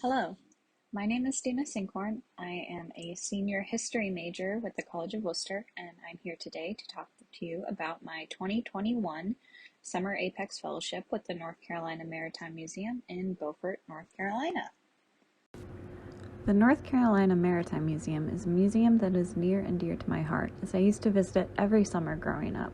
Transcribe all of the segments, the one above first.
Hello, my name is Dana Sinkhorn. I am a senior history major with the College of Wooster, and I'm here today to talk to you about my 2021 Summer Apex Fellowship with the North Carolina Maritime Museum in Beaufort, North Carolina. The North Carolina Maritime Museum is a museum that is near and dear to my heart, as I used to visit it every summer growing up.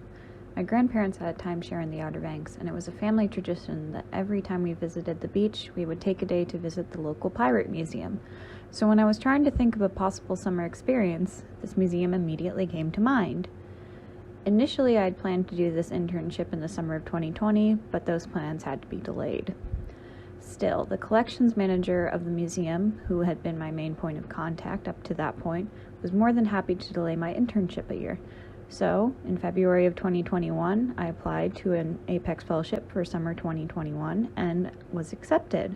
My grandparents had a timeshare in the Outer Banks, and it was a family tradition that every time we visited the beach, we would take a day to visit the local pirate museum. So when I was trying to think of a possible summer experience, this museum immediately came to mind. Initially, I had planned to do this internship in the summer of 2020, but those plans had to be delayed. Still, the collections manager of the museum, who had been my main point of contact up to that point, was more than happy to delay my internship a year. So, in February of 2021, I applied to an Apex Fellowship for summer 2021 and was accepted.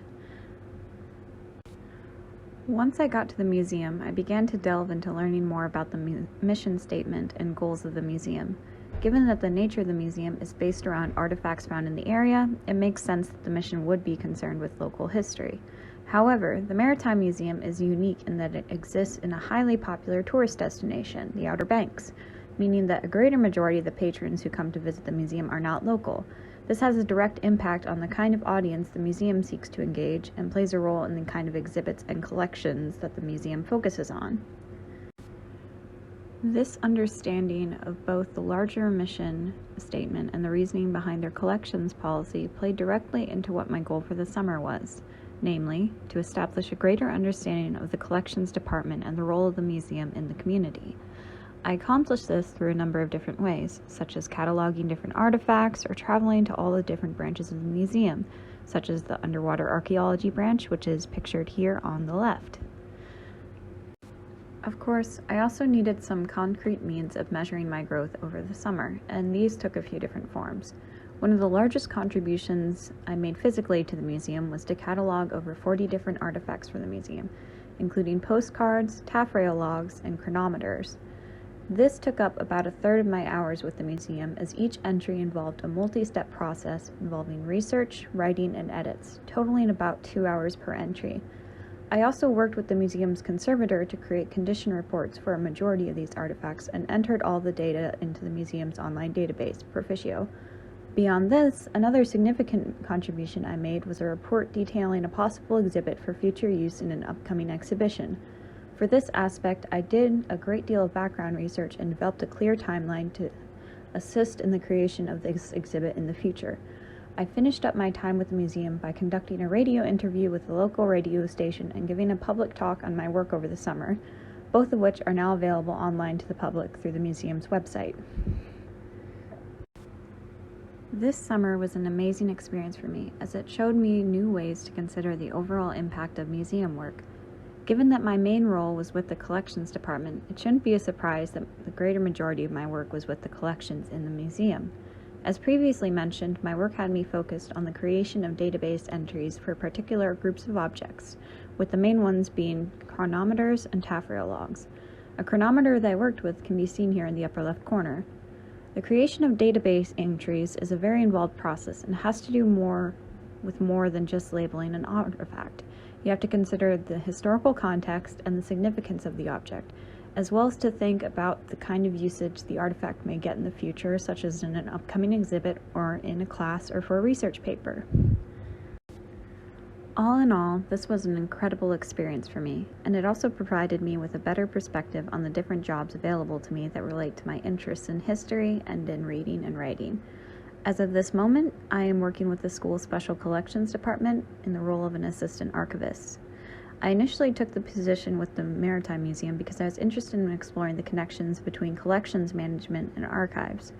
Once I got to the museum, I began to delve into learning more about the mission statement and goals of the museum. Given that the nature of the museum is based around artifacts found in the area, it makes sense that the mission would be concerned with local history. However, the Maritime Museum is unique in that it exists in a highly popular tourist destination, the Outer Banks, meaning that a greater majority of the patrons who come to visit the museum are not local. This has a direct impact on the kind of audience the museum seeks to engage and plays a role in the kind of exhibits and collections that the museum focuses on. This understanding of both the larger mission statement and the reasoning behind their collections policy played directly into what my goal for the summer was, namely, to establish a greater understanding of the collections department and the role of the museum in the community. I accomplished this through a number of different ways, such as cataloging different artifacts or traveling to all the different branches of the museum, such as the underwater archaeology branch, which is pictured here on the left. Of course, I also needed some concrete means of measuring my growth over the summer, and these took a few different forms. One of the largest contributions I made physically to the museum was to catalog over 40 different artifacts for the museum, including postcards, taffrail logs, and chronometers. This took up about a third of my hours with the museum, as each entry involved a multi-step process involving research, writing, and edits, totaling about 2 hours per entry. I also worked with the museum's conservator to create condition reports for a majority of these artifacts and entered all the data into the museum's online database, Proficio. Beyond this, another significant contribution I made was a report detailing a possible exhibit for future use in an upcoming exhibition. For this aspect, I did a great deal of background research and developed a clear timeline to assist in the creation of this exhibit in the future. I finished up my time with the museum by conducting a radio interview with the local radio station and giving a public talk on my work over the summer, both of which are now available online to the public through the museum's website. This summer was an amazing experience for me, as it showed me new ways to consider the overall impact of museum work. Given that my main role was with the collections department, it shouldn't be a surprise that the greater majority of my work was with the collections in the museum. As previously mentioned, my work had me focused on the creation of database entries for particular groups of objects, with the main ones being chronometers and taffrail logs. A chronometer that I worked with can be seen here in the upper left corner. The creation of database entries is a very involved process and has to do with more than just labeling an artifact. You have to consider the historical context and the significance of the object, as well as to think about the kind of usage the artifact may get in the future, such as in an upcoming exhibit or in a class or for a research paper. All in all, this was an incredible experience for me, and it also provided me with a better perspective on the different jobs available to me that relate to my interests in history and in reading and writing. As of this moment, I am working with the school's Special Collections Department in the role of an assistant archivist. I initially took the position with the Maritime Museum because I was interested in exploring the connections between collections management and archives.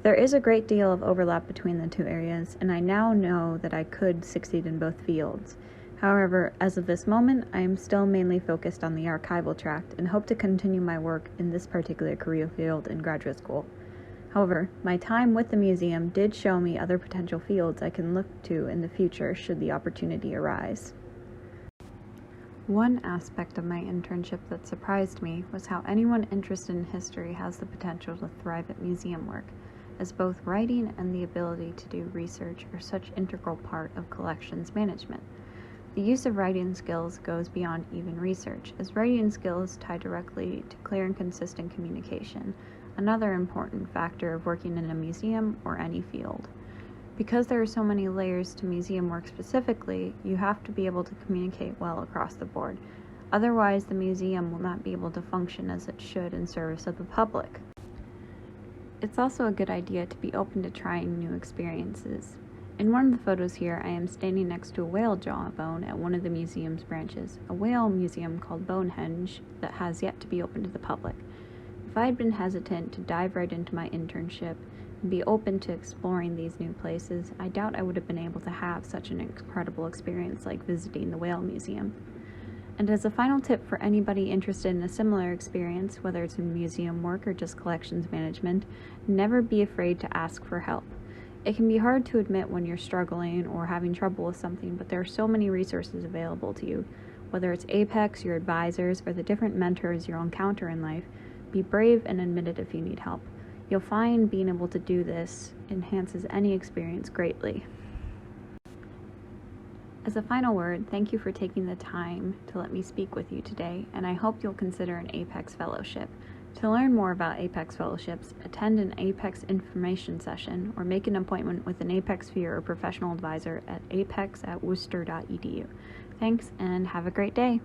There is a great deal of overlap between the two areas, and I now know that I could succeed in both fields. However, as of this moment, I am still mainly focused on the archival track and hope to continue my work in this particular career field in graduate school. However, my time with the museum did show me other potential fields I can look to in the future should the opportunity arise. One aspect of my internship that surprised me was how anyone interested in history has the potential to thrive at museum work, as both writing and the ability to do research are such an integral part of collections management. The use of writing skills goes beyond even research, as writing skills tie directly to clear and consistent communication, another important factor of working in a museum or any field. Because there are so many layers to museum work specifically, you have to be able to communicate well across the board. Otherwise, the museum will not be able to function as it should in service of the public. It's also a good idea to be open to trying new experiences. In one of the photos here, I am standing next to a whale jawbone at one of the museum's branches, a whale museum called Bonehenge that has yet to be open to the public. If I had been hesitant to dive right into my internship and be open to exploring these new places, I doubt I would have been able to have such an incredible experience like visiting the whale museum. And as a final tip for anybody interested in a similar experience, whether it's in museum work or just collections management, never be afraid to ask for help. It can be hard to admit when you're struggling or having trouble with something, but there are so many resources available to you. Whether it's Apex, your advisors, or the different mentors you'll encounter in life, be brave and admit it if you need help. You'll find being able to do this enhances any experience greatly. As a final word, thank you for taking the time to let me speak with you today, and I hope you'll consider an Apex Fellowship. To learn more about Apex Fellowships, attend an Apex information session or make an appointment with an Apex sphere or professional advisor at apex@wooster.edu. Thanks, and have a great day.